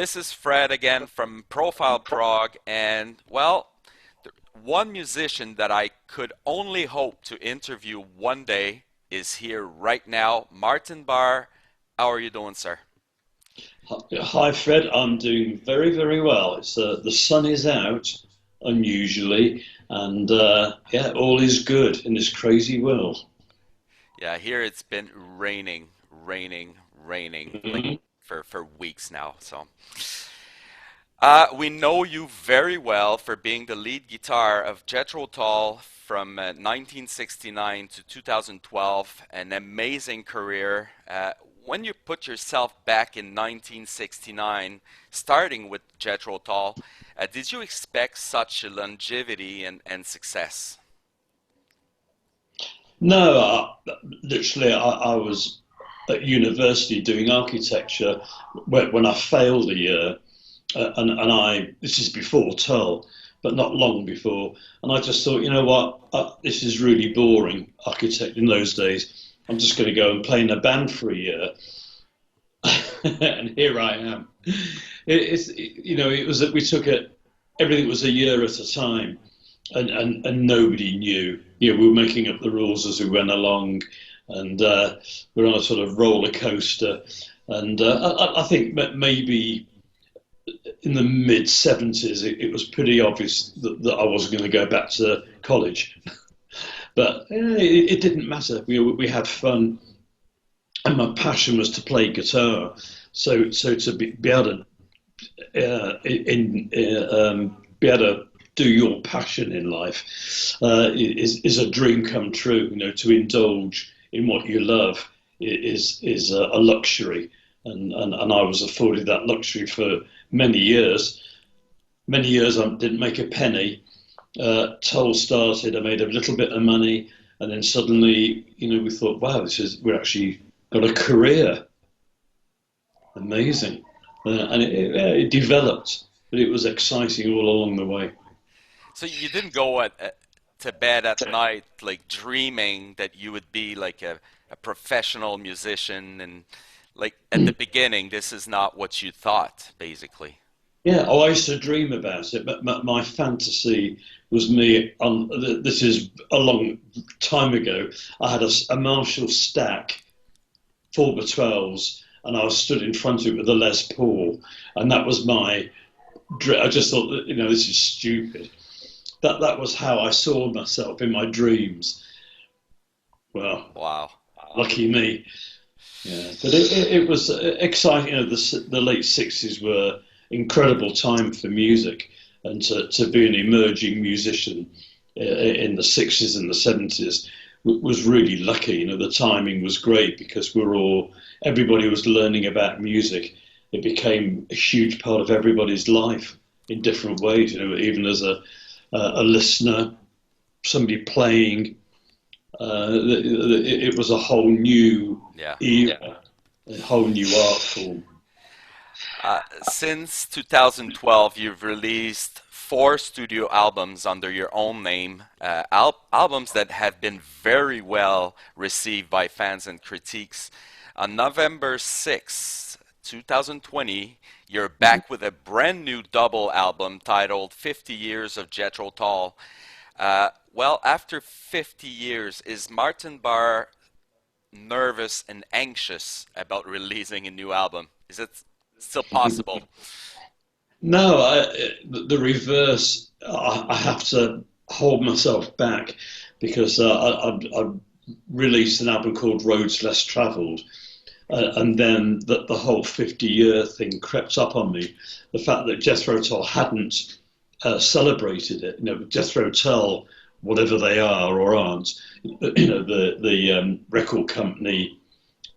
This is Fred again from Profile Prague, and well, one musician that I could only hope to interview one day is here right now. Martin Barre, how are you doing, sir? Hi, Fred. I'm doing very, very well. It's the sun is out, unusually, and yeah, all is good in this crazy world. Yeah, here it's been raining, like Mhm. for weeks now. So, we know you very well for being the lead guitar of Jethro Tull from 1969 to 2012, an amazing career. When you put yourself back in 1969, starting with Jethro Tull, did you expect such a longevity and success? No, literally, I was at university doing architecture when I failed a year, and this is before Tull, but not long before, and I just thought, you know what, this is really boring architect in those days. I'm just going to go and play in a band for a year. And here I am. It was that we took it. Everything was a year at a time, and nobody knew. We were making up the rules as we went along, and we're on a sort of roller coaster. And I think maybe in the mid '70s, it was pretty obvious that I wasn't going to go back to college. But it didn't matter. We had fun, and my passion was to play guitar. So to be able to be able to do your passion in life is a dream come true. To indulge in what you love is a luxury, and I was afforded that luxury for many years. Many years I didn't make a penny. Toll started. I made a little bit of money, and then suddenly, we thought, wow, we're actually got a career. Amazing. And it developed, but it was exciting all along the way. So you didn't go to bed at night like dreaming that you would be like a professional musician, and like at the beginning, this is not what you thought, basically. Yeah, I used to dream about it, but my fantasy was me on. This is a long time ago. I had a Marshall stack, 4x12s, and I was stood in front of it with a Les Paul, and that was my. I just thought that this is stupid. That was how I saw myself in my dreams. Well, Wow. lucky me. Yeah, but it was exciting. The late '60s were incredible time for music, and to be an emerging musician in the '60s and the '70s was really lucky. The timing was great because everybody was learning about music. It became a huge part of everybody's life in different ways. Even as a listener, somebody playing. It was a whole new Yeah. era, a whole new art form. Since 2012, you've released four studio albums under your own name, albums that have been very well received by fans and critiques. On November 6th, 2020, you're back with a brand new double album titled 50 Years of Jethro Tull. Well, after 50 years, is Martin Barr nervous and anxious about releasing a new album? Is it still possible? No, the reverse. I have to hold myself back because I released an album called Roads Less Travelled, and then the whole 50-year thing crept up on me. The fact that Jethro Tull hadn't celebrated it. Jethro Tull, whatever they are or aren't, the record company,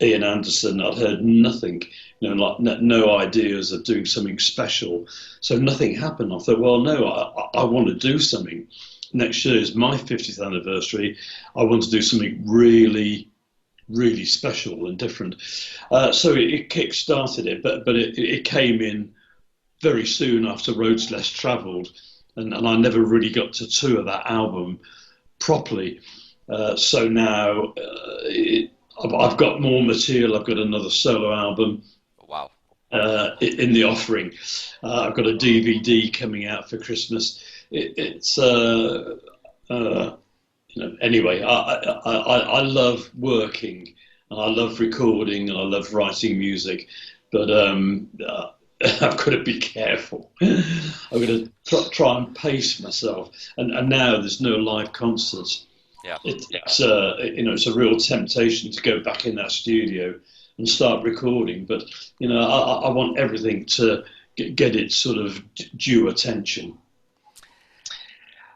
Ian Anderson, I'd heard nothing, like no ideas of doing something special. So nothing happened. I thought, well, no, I want to do something. Next year is my 50th anniversary. I want to do something really, really special and different. So it kick-started it, but it came in very soon after Roads Less Travelled, and I never really got to tour that album properly. So now I've got more material. I've got another solo album, Wow. in the offering. I've got a DVD coming out for Christmas. It's anyway. I love working, and I love recording, and I love writing music, but I've got to be careful. I've got to try and pace myself, and now there's no live concerts. Yeah. It's a real temptation to go back in that studio and start recording, but I want everything to get its sort of due attention.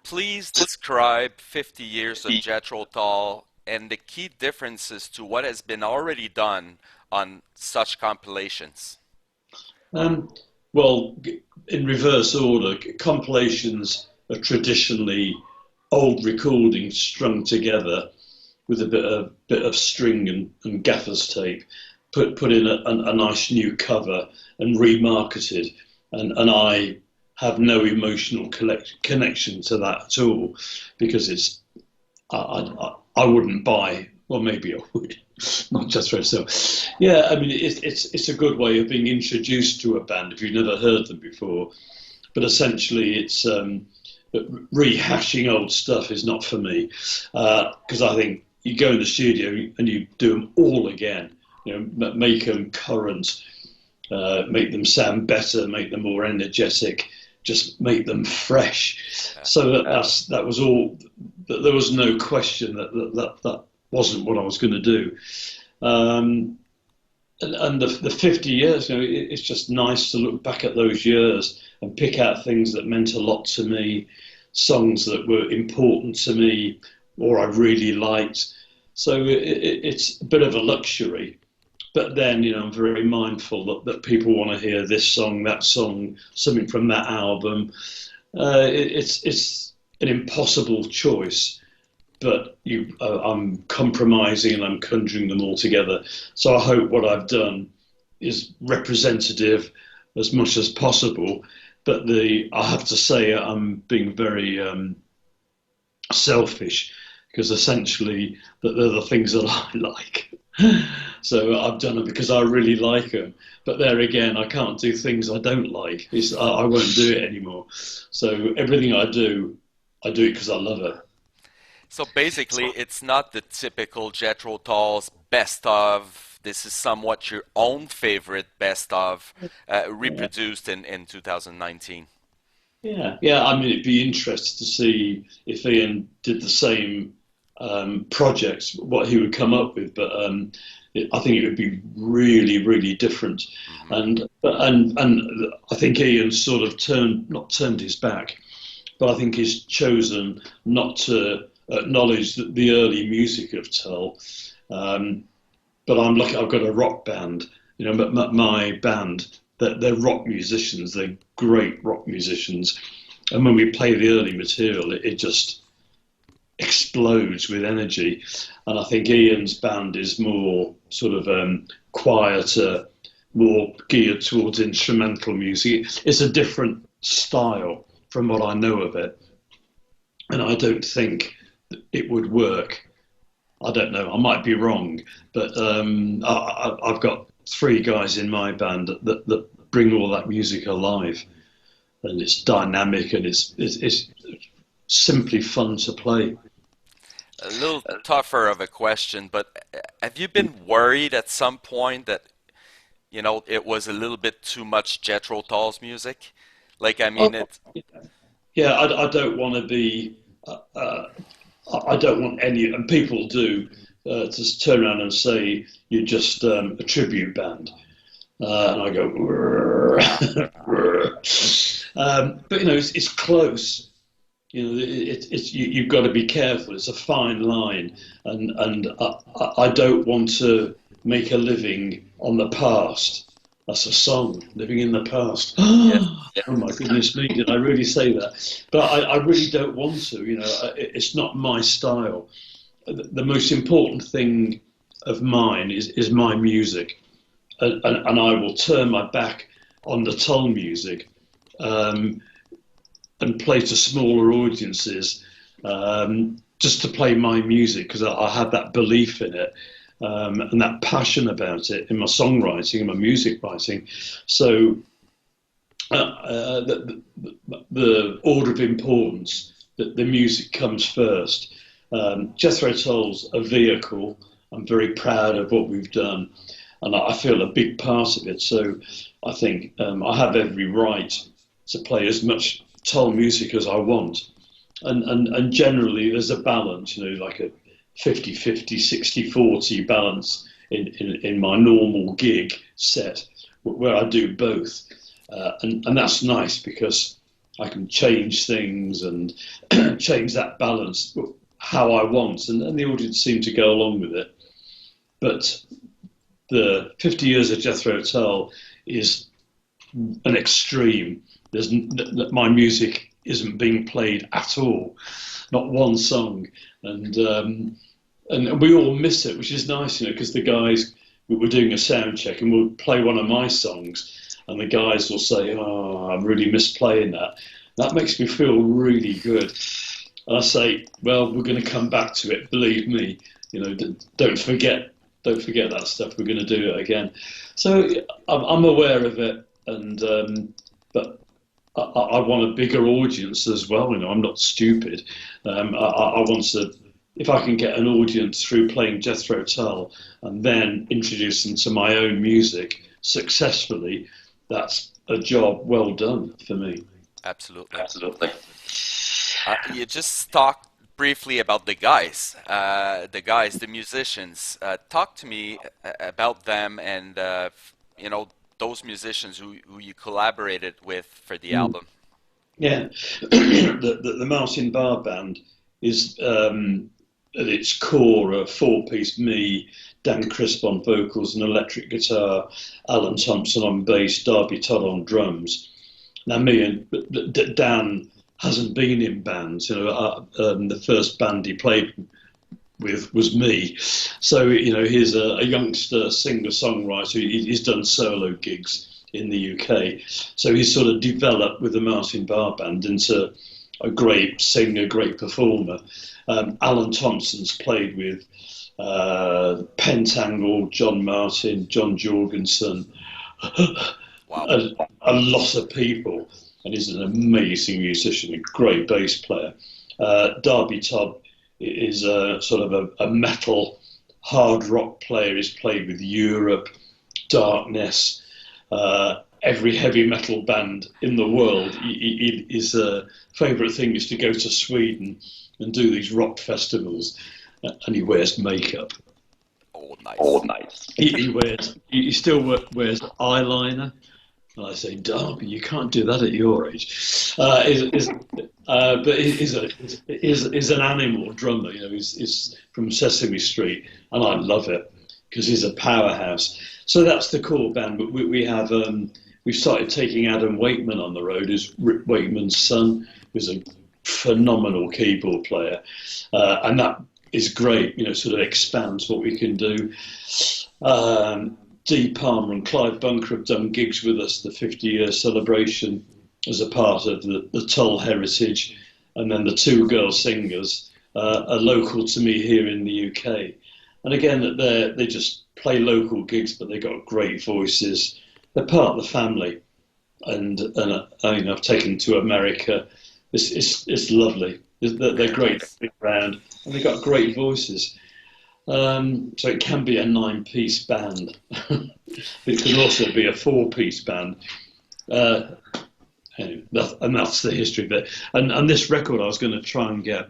Please describe 50 years of Jethro Tull and the key differences to what has been already done on such compilations. Um, well, in reverse order, compilations are traditionally old recordings strung together with a bit of string and gaffer's tape, put in a nice new cover and remarketed, and I have no emotional connection to that at all because I wouldn't buy. Well, maybe I would, not just for myself. Yeah, I mean it's a good way of being introduced to a band if you've never heard them before. But essentially, it's rehashing old stuff is not for me because I think you go in the studio and you do them all again. Make them current, make them sound better, make them more energetic, just make them fresh. So that was all. There was no question that wasn't what I was going to do. Um, and the 50 years, it's just nice to look back at those years and pick out things that meant a lot to me, songs that were important to me or I really liked. So it's a bit of a luxury. But then, I'm very mindful that people want to hear this song, that song, something from that album. It's an impossible choice, but I'm compromising and I'm conjuring them all together. So I hope what I've done is representative as much as possible. But I have to say I'm being very selfish because essentially they're the things that I like. So I've done it because I really like them. But there again, I can't do things I don't like. I won't do it anymore. So everything I do it because I love it. So basically, it's not the typical Jethro Tull's best of. This is somewhat your own favorite best of, Yeah, reproduced in 2019. yeah. I mean, it'd be interesting to see if Ian did the same projects, what he would come up with. But I think it would be really, really different. Hmm. And I think Ian sort of not turned his back, but I think he's chosen not to acknowledge the early music of Tull. Um, but I'm lucky I've got a rock band. But my band, they're rock musicians. They're great rock musicians. And when we play the early material, it just explodes with energy. And I think Ian's band is more sort of quieter, more geared towards instrumental music. It's a different style from what I know of it. And I don't think it would work. I don't know. I might be wrong, but I've got three guys in my band that bring all that music alive, and it's dynamic and it's simply fun to play. A little tougher of a question, but have you been worried at some point that, it was a little bit too much Jethro Tull's music? Like, I mean, Oh, it. yeah, I don't want to be. I don't want any, and people do, to turn around and say you're just a tribute band. And I go, but it's close. You've got to be careful. It's a fine line, and I don't want to make a living on the past. That's a song, living in the past. Yes. Oh my goodness me, did I really say that? But I really don't want to. It's not my style. The most important thing of mine is my music, and I will turn my back on the Tull music um, and play to smaller audiences just to play my music because I have that belief in it. and that passion about it in my songwriting and my music writing. So the order of importance that the music comes first. Jethro Tull's a vehicle. I'm very proud of what we've done, and I feel a big part of it. So I think I have every right to play as much Tull music as I want. And generally, there's a balance, like a 50-50, 60-40 balance in my normal gig set where I do both. And that's nice because I can change things and change that balance how I want, and the audience seem to go along with it. But the 50 years of Jethro Tull is an extreme. My music isn't being played at all, not one song, and we all miss it, which is nice, because the guys we were doing a sound check and we'll play one of my songs, and the guys will say, "Oh, I really miss playing that." That makes me feel really good. And I say, "Well, we're going to come back to it. Believe me, don't forget." Don't forget that stuff. We're going to do it again. So I'm aware of it, and but I want a bigger audience as well. I'm not stupid. I want to, if I can get an audience through playing Jethro Tull and then introduce them to my own music successfully, that's a job well done for me. Absolutely. Absolutely. You just talked briefly about the musicians. Talk to me about them and those musicians who you collaborated with for the Mm. album. Yeah, the Martin Barre band is at its core a four-piece: me, Dan Crisp on vocals and electric guitar, Alan Thompson on bass, Darby Todd on drums. Now, me and Dan hasn't been in bands. The first band he played with was me. So, he's a youngster singer-songwriter. He's done solo gigs in the UK. So he's sort of developed with the Martin Barre band into a great singer, great performer. Alan Thompson's played with Pentangle, John Martin, John Jorgensen, Wow. a lot of people, and he's an amazing musician, a great bass player. Darby Todd is a sort of a metal hard rock player. He's played with Europe, Darkness, every heavy metal band in the world. His favourite thing is to go to Sweden and do these rock festivals, and he wears makeup. Oh, All nice. night. He still wears eyeliner. And I say, Darby, you can't do that at your age. But he's an animal drummer. He's from Sesame Street, and I love it because he's a powerhouse. So that's the core band. But we've started taking Adam Wakeman on the road, who's Rick Wakeman's son, who's a phenomenal keyboard player, and that is great. Sort of expands what we can do. Dee Palmer and Clive Bunker have done gigs with us, the 50-year celebration, as a part of the Tull heritage. And then the two girl singers are local to me here in the UK. And again, they just play local gigs, but they've got great voices. They're part of the family. And I've taken them to America. It's lovely. They're Very great nice. around, and they've got great voices. So it can be a nine-piece band. It can also be a four-piece band. Uh, anyway, and that's the history of it. And this record, I was going to try and get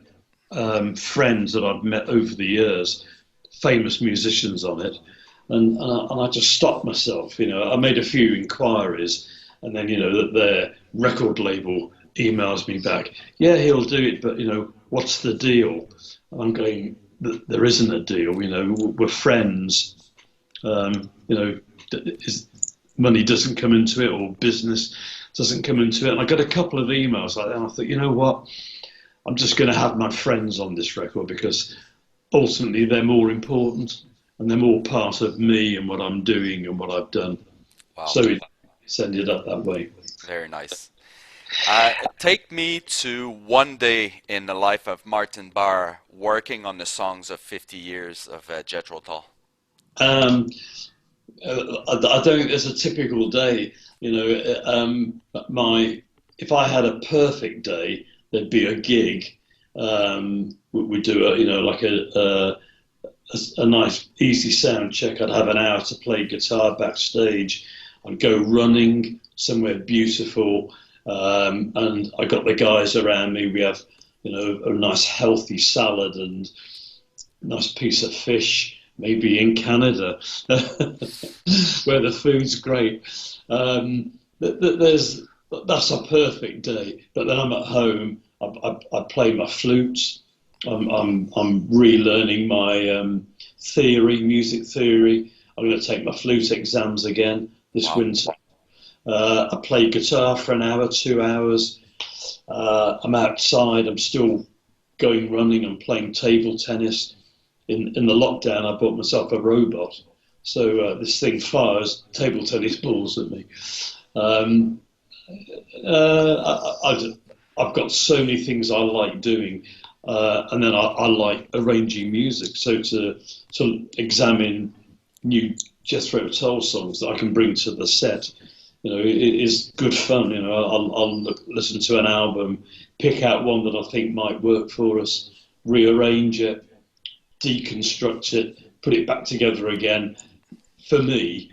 friends that I've met over the years, famous musicians on it, and I just stopped myself. I made a few inquiries, and then that their record label emails me back. Yeah, he'll do it, but what's the deal? And I'm going, there isn't a deal. We're friends. Money doesn't come into it, or business doesn't come into it. And I got a couple of emails like that. And I thought, you know what? I'm just going to have my friends on this record because ultimately they're more important and they're more part of me and what I'm doing and what I've done. Wow. So it's ended up that way. Very nice. Take me to one day in the life of Martin Barre working on the songs of 50 years of Jethro Tull. Um, I don't think there's a typical day. My if I had a perfect day, there'd be a gig. We do like a nice easy sound check. I'd have an hour to play guitar backstage. I'd go running somewhere beautiful, and I got the guys around me. We have a nice healthy salad and a nice piece of fish, maybe in Canada, where the food's great. There's that's a perfect day. But then I'm at home. I play my flute. I'm relearning my music theory. I'm going to take my flute exams again this Wow. winter. I play guitar for an hour, 2 hours. I'm outside. I'm still going running and playing table tennis. In the lockdown, I bought myself a robot, so this thing fires table tennis balls at me. Um, I've got so many things I like doing, and then I like arranging music. So to examine new Jethro Tull songs that I can bring to the set, it is good fun. I'll listen to an album, pick out one that I think might work for us, rearrange it, deconstruct it, put it back together again. For me,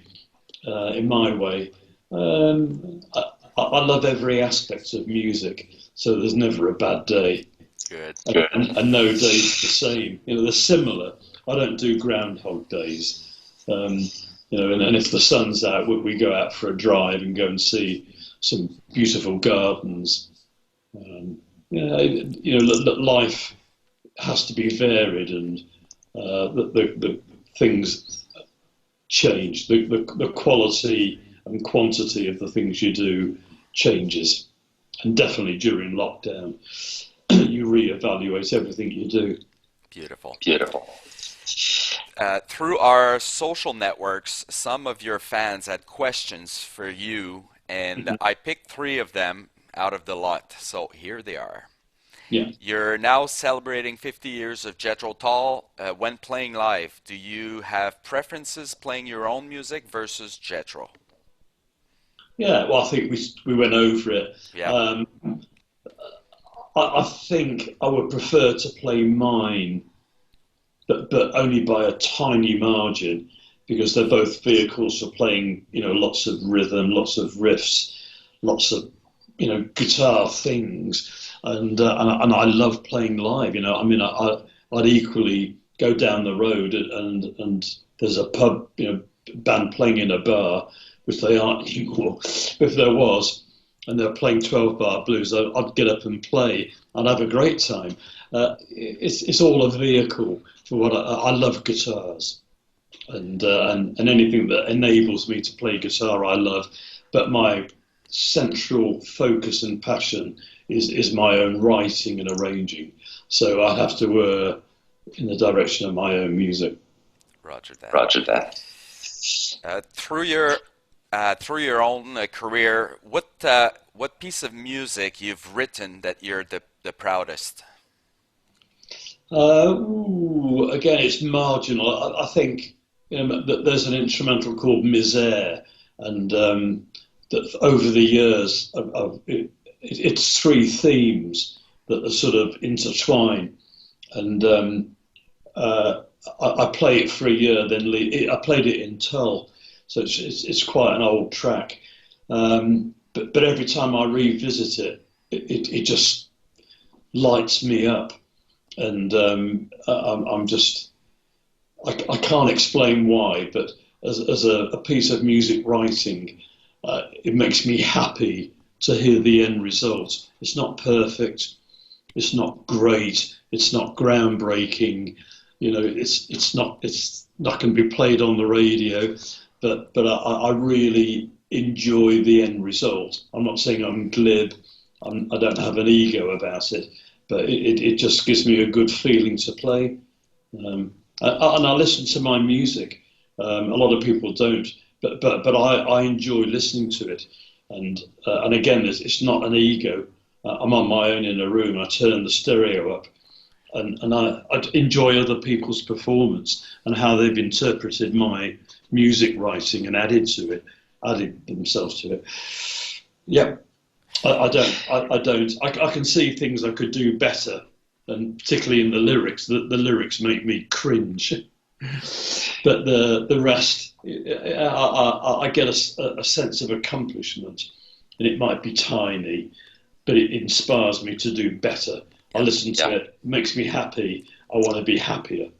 in my way. I love every aspect of music, so there's never a bad day, Good. and no day's the same. They're similar. I don't do Groundhog Days. And if the sun's out, we go out for a drive and go and see some beautiful gardens. Life has to be varied, and the things change. The quality and quantity of the things you do changes, and definitely during lockdown, you reevaluate everything you do. Beautiful. Beautiful. Through our social networks, some of your fans had questions for you, and Mhm. I picked three of them out of the lot. So here they are. Yeah, You're now celebrating 50 years of Jethro Tull. When playing live, do you have preferences playing your own music versus Jethro? yeah. Well, I think we went over it. Yeah, Um, I think I would prefer to play mine, but only by a tiny margin, because they're both vehicles for playing. Lots of rhythm, lots of riffs, lots of guitar things, and I love playing live. I mean, I'd equally go down the road and there's a pub, band playing in a bar, which they aren't anymore. If there was, and they're playing 12-bar blues, I'd get up and play. I'd have a great time. It's all a vehicle for what I love guitars, and anything that enables me to play guitar, I love. But my central focus and passion is my own writing and arranging. So I have to in the direction of my own music. Roger that. Roger that. Through your own career, what piece of music you've written that you're the proudest? Again, it's marginal. I think that there's an instrumental called Misère, and that over the years, it's three themes that are sort of intertwined, and I play it for a year, then I played it in Tull, so it's quite an old track. But every time I revisit it just lights me up, and I'm just I can't explain why, but as a piece of music writing, it makes me happy to hear the end result. It's not perfect, it's not great, it's not groundbreaking. It's not going to be played on the radio, but I really enjoy the end result. I'm not saying I'm glib. I don't have an ego about it, but it just gives me a good feeling to play. And I listen to my music. A lot of people don't, but I enjoy listening to it. And again, it's not an ego. I'm on my own in a room. I turn the stereo up, I enjoy other people's performance and how they've interpreted my music writing and added themselves to it. Yeah, I can see things I could do better, and particularly in the lyrics. The lyrics make me cringe, but the rest, I get a sense of accomplishment, and it might be tiny, but it inspires me to do better. I Yeah. listen to it, makes me happy. I want to be happier.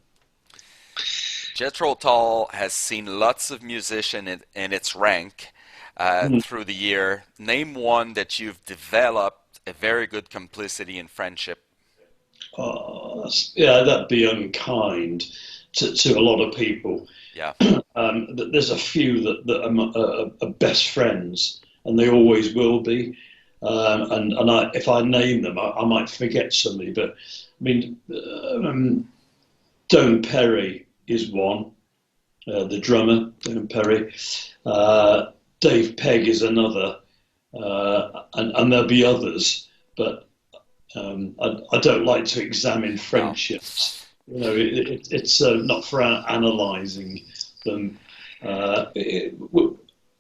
Jethro Tull has seen lots of musicians in its rank Mm. through the year. Name one that you've developed a very good complicity and friendship. Yeah, that'd be unkind to a lot of people. Yeah. There's a few that are best friends, and they always will be. If I name them, I might forget somebody. But I mean, Don Perry is one, the drummer, Don Perry. Uh, Dave Pegg is another, and there'll be others. But I don't like to examine No. friendships. It's not for analysing them.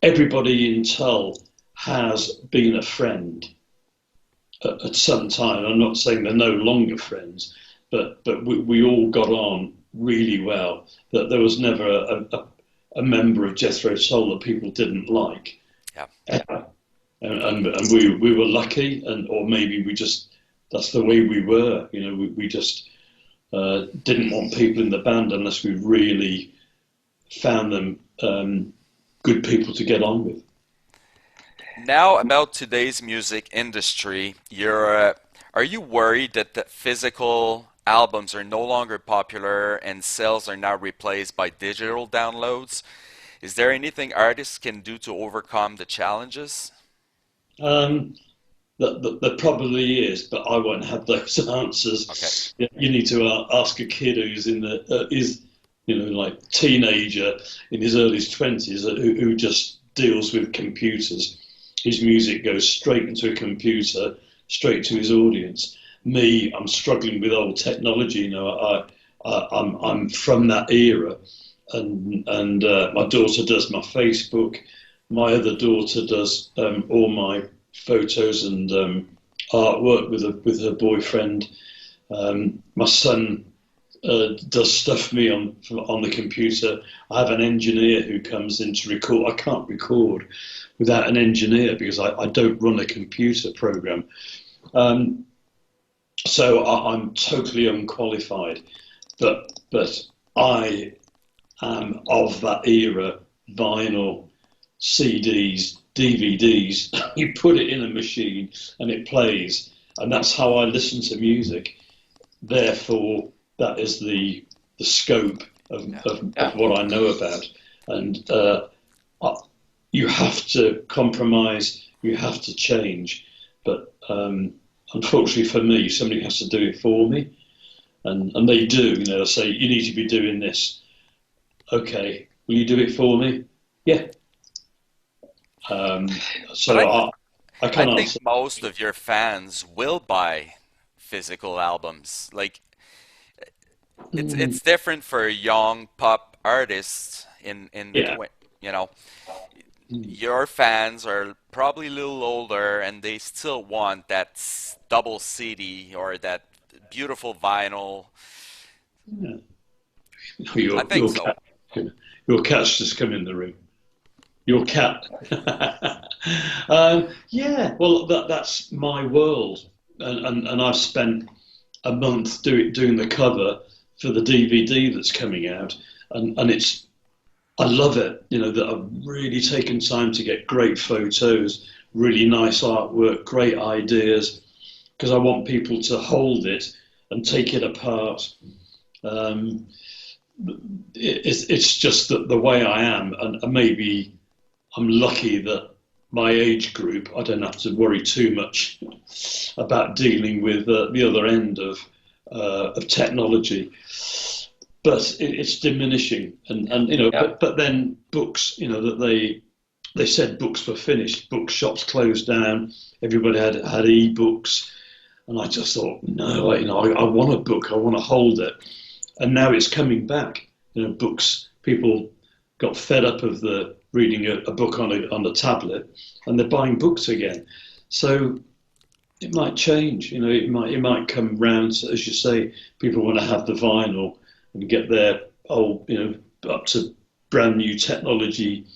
Everybody in Tull has been a friend at some time. I'm not saying they're no longer friends, but we all got on really well. That there was never a member of Jethro Tull that people didn't like. Yeah. And we were lucky, and or maybe we just that's the way we were. We just didn't want people in the band unless we really found them good people to get on with. Now about today's music industry, are you worried that the physical albums are no longer popular and sales are now replaced by digital downloads? Is there anything artists can do to overcome the challenges? Um, that probably is, but I won't have those Okay. answers. You need to ask a kid who's in the is like teenager in his early 20s who just deals with computers. His music goes straight into a computer, straight to his audience. Me, I'm struggling with old technology. I'm from that era, and my daughter does my Facebook. My other daughter does all my photos and artwork with her boyfriend. My son does stuff me on the computer. I have an engineer who comes in to record. I can't record without an engineer because I don't run a computer program. Um, I'm totally unqualified, but I am of that era. Vinyl, CDs, DVDs. You put it in a machine and it plays, and that's how I listen to music. Therefore, that is the scope Yeah. of what I know about. And you have to compromise, you have to change. But unfortunately for me, somebody has to do it for me. And they do, they say, you need to be doing this. Okay, will you do it for me? Yeah. Um, But so I I can't think answer. most of your fans will buy physical albums. Like Mm, it's different for young pop artists in the yeah. twi you know, Mm, your fans are probably a little older and they still want that double CD or that beautiful vinyl. yeah. I Your think so. your cat's just come in the room. Your cat. Yeah, well, that's my world, and I've spent a month doing the cover for the DVD that's coming out, and I love it. That I've really taken time to get great photos, really nice artwork, great ideas, because I want people to hold it and take it apart. Um, it's just that the way I am, and maybe I'm lucky that my age group, I don't have to worry too much about dealing with the other end of technology. But it's diminishing, Yeah. but then books, that they said books were finished. Bookshops closed down. Everybody had e-books. And I just thought, no, I want a book, I want to hold it. And now it's coming back. Books, people got fed up of the reading a book on a tablet, and they're buying books again. So it might change. It might come round. As you say, people want to have the vinyl and get their old, up to brand new technology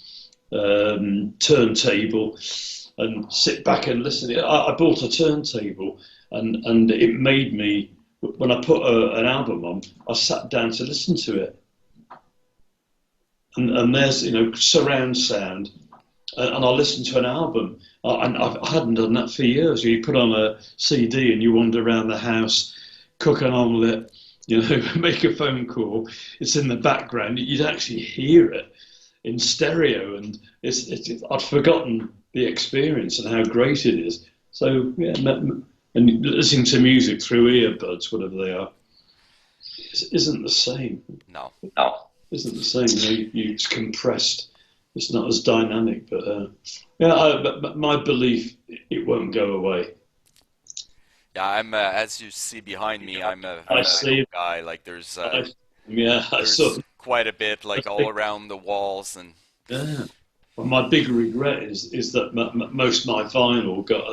turntable and sit back and listen. I bought a turntable, and it made me, when I put an album on, I sat down to listen to it, and there's surround sound, and I listened to an album, and I hadn't done that for years. You put on a CD and you wander around the house, cook an omelette, make a phone call. It's in the background. You'd actually hear it in stereo, and I'd forgotten the experience and how great it is. So yeah, and listening to music through earbuds, whatever they are, isn't the same. No. Isn't the same. It's compressed. It's not as dynamic. But but my belief, it won't go away. Yeah, I'm as you see behind me, I'm a I vinyl see. guy. Like there's I, yeah, I there's saw. quite a bit like all around the walls and Yeah. Well, my big regret is that most of my vinyl got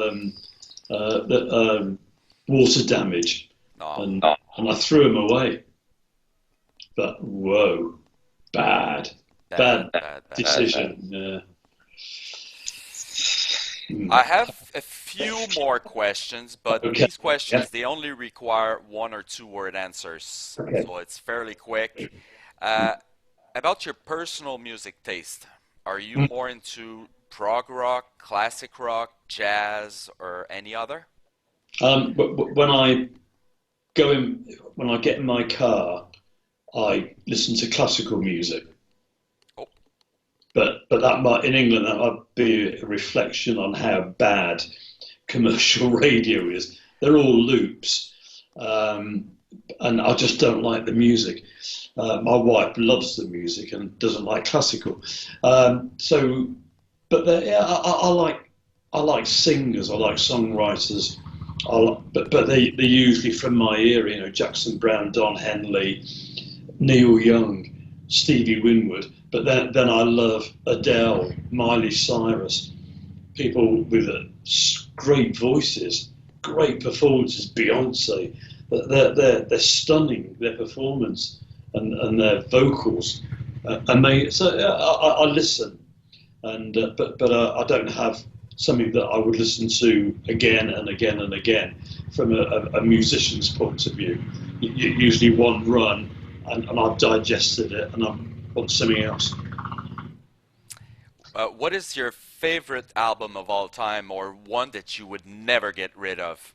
water damage, no, and I threw them away. But whoa, bad, bad, bad bad, bad. decision. Yeah. I Mm. have a few more questions, but Okay. these Yeah. questions they only require one or two word answers, Okay. so it's fairly quick. Uh, about your personal music taste, are you Mm. more into prog rock, classic rock, jazz, or any other? But when I get in my car, I listen to classical music. Oh, But that might, in England, that might be a reflection on how bad commercial radio is. They're all loops, um, and I just don't like the music. My wife loves the music and doesn't like classical. So, but yeah, I like singers, I like songwriters. But they're usually from my era. Jackson Brown, Don Henley, Neil Young, Stevie Winwood. But then I love Adele, Miley Cyrus, people with great voices, great performances. Beyonce, they're stunning. Their performance and their vocals, amazing. So I listen, and but I don't have something that I would listen to again and again and again from a musician's point of view. Usually one run, and I've digested it, and I want something else. what is your favorite album of all time, or one that you would never get rid of?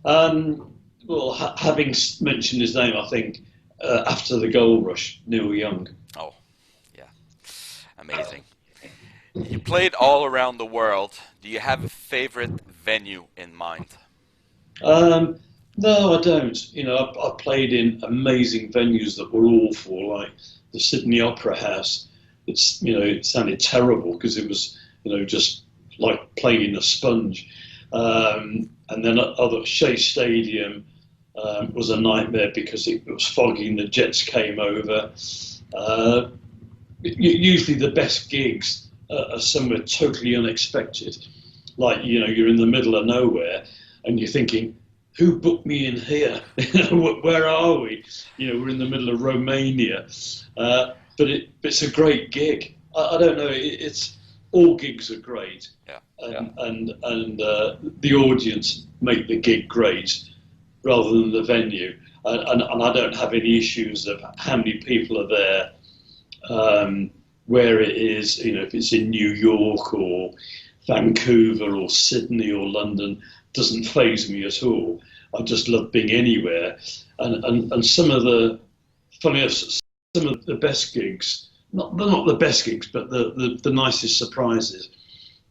Well, having mentioned his name, I think after the gold rush, Neil Young. Oh, yeah, amazing. You played all around the world. Do you have a favorite venue in mind? Um, no, I don't. I played in amazing venues that were awful, like the Sydney Opera House. It sounded terrible because it was, just like playing in a sponge. And then other Shea Stadium was a nightmare because it was foggy and the Jets came over. Uh, Usually the best gigs are somewhere totally unexpected, like you're in the middle of nowhere and you're thinking, who booked me in here? Where are we? We're in the middle of Romania, but it's a great gig. I don't know. It's all gigs are great, Yeah. and the audience make the gig great rather than the venue. And I don't have any issues of how many people are there, where it is, if it's in New York or Vancouver or Sydney or London, doesn't faze me at all. I just love being anywhere. And some of the funniest, some of the best gigs, they're not the best gigs, but the nicest surprises.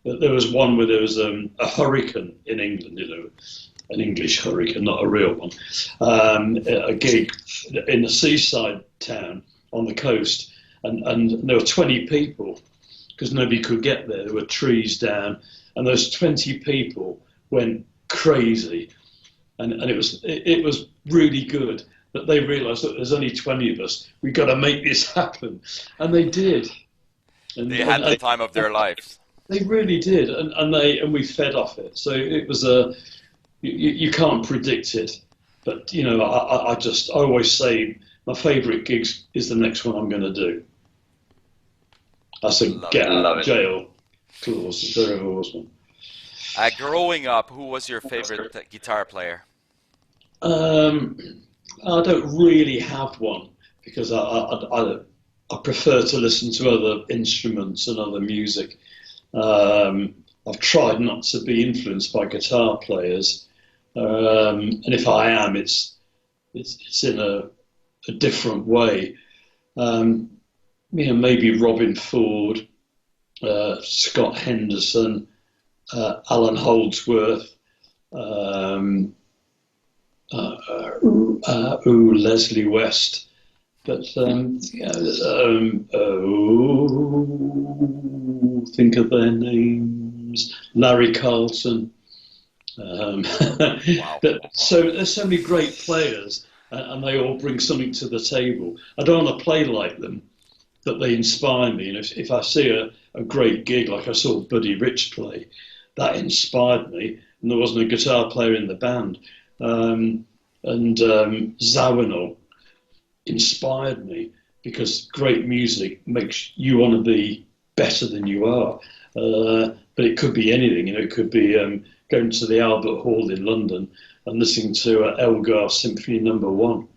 There was one where there was a hurricane in England, an English hurricane, not a real one, a gig in a seaside town on the coast, and there were 20 people because nobody could get there. There were trees down, and those 20 people went crazy. and it was really good. That they realised that there's only 20 of us. We've got to make this happen, and they did. They And had the time of their lives. they really did, and we fed off it. So it was a you can't predict it, but you know I always say my favourite gigs is the next one I'm going to do. That's a Love get it. out of jail clause. Very awesome. Growing up, who was your favorite guitar player? Um, I don't really have one because I prefer to listen to other instruments and other music. I've tried not to be influenced by guitar players, and if I am, it's in a different way. Um, you know, maybe Robin Ford, Scott Henderson, Alan Holdsworth, um, Leslie West. But yeah, think of their names. Larry Carlton. Um, Wow. so there's so many great players, and they all bring something to the table. I don't want to play like them, but they inspire me. And if I see a great gig, like I saw Buddy Rich play, that inspired me. And there wasn't a guitar player in the band. And Zawinul inspired me because great music makes you want to be better than you are. But it could be anything. You know, it could be going to the Albert Hall in London and listening to Elgar Symphony No. 1,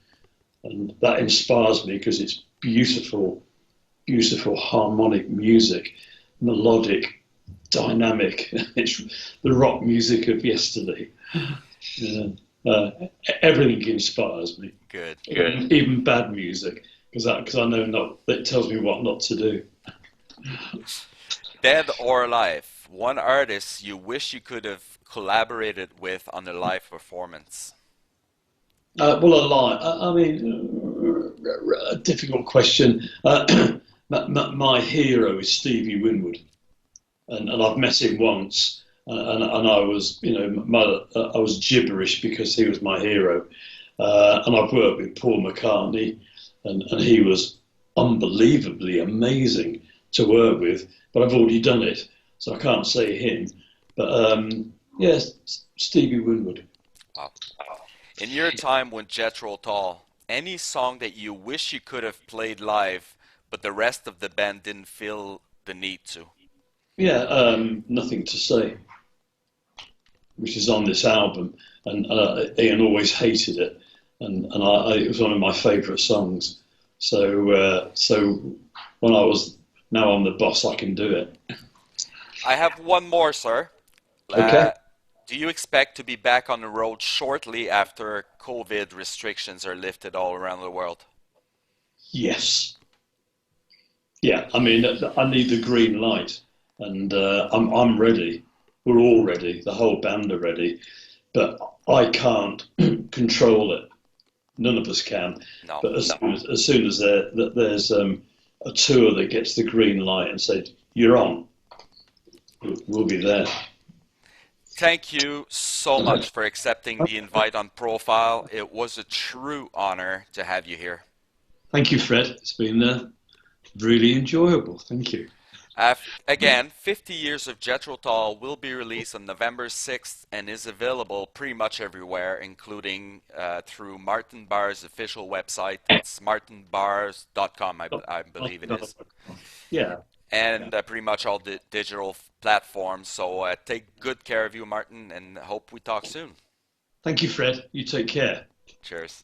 and that inspires me because it's beautiful, beautiful harmonic music, melodic, dynamic. It's the rock music of yesterday. Uh, uh, Everything inspires me. Good. Even bad music, because I know not it tells me what not to do. Dead or alive, one artist you wish you could have collaborated with on a live performance. Well, a lie. I mean, a difficult question. My hero is Stevie Winwood, and I've met him once, and I was, you know, I was gibberish because he was my hero. And I've worked with Paul McCartney, and he was unbelievably amazing to work with. But I've already done it, so I can't say him. But yes, Stevie Winwood. Wow. In your time with Jethro Tull, any song that you wish you could have played live, but the rest of the band didn't feel the need to? Yeah, nothing to say, which is on this album, and Ian always hated it, and it was one of my favourite songs. So when I was now I'm the boss, I can do it. I have one more, sir. Okay. Uh, do you expect to be back on the road shortly after COVID restrictions are lifted all around the world? Yes. Yeah. I mean, I need the green light, and I'm ready. We're all ready. The whole band are ready, but I can't control it. None of us can. No. But as soon as there's a tour that gets the green light and said you're on, we'll be there. Thank you so much for accepting the invite on Profile. It was a true honor to have you here. Thank you, Fred. It's been really enjoyable. Thank you. Again, 50 Years of Jethro Tull will be released on November 6th and is available pretty much everywhere, including through Martin Barre's official website. It's martinbars.com, I believe it is. Yeah. And pretty much all the digital platforms. So take good care of you, Martin, and hope we talk soon. Thank you, Fred. You take care. Cheers.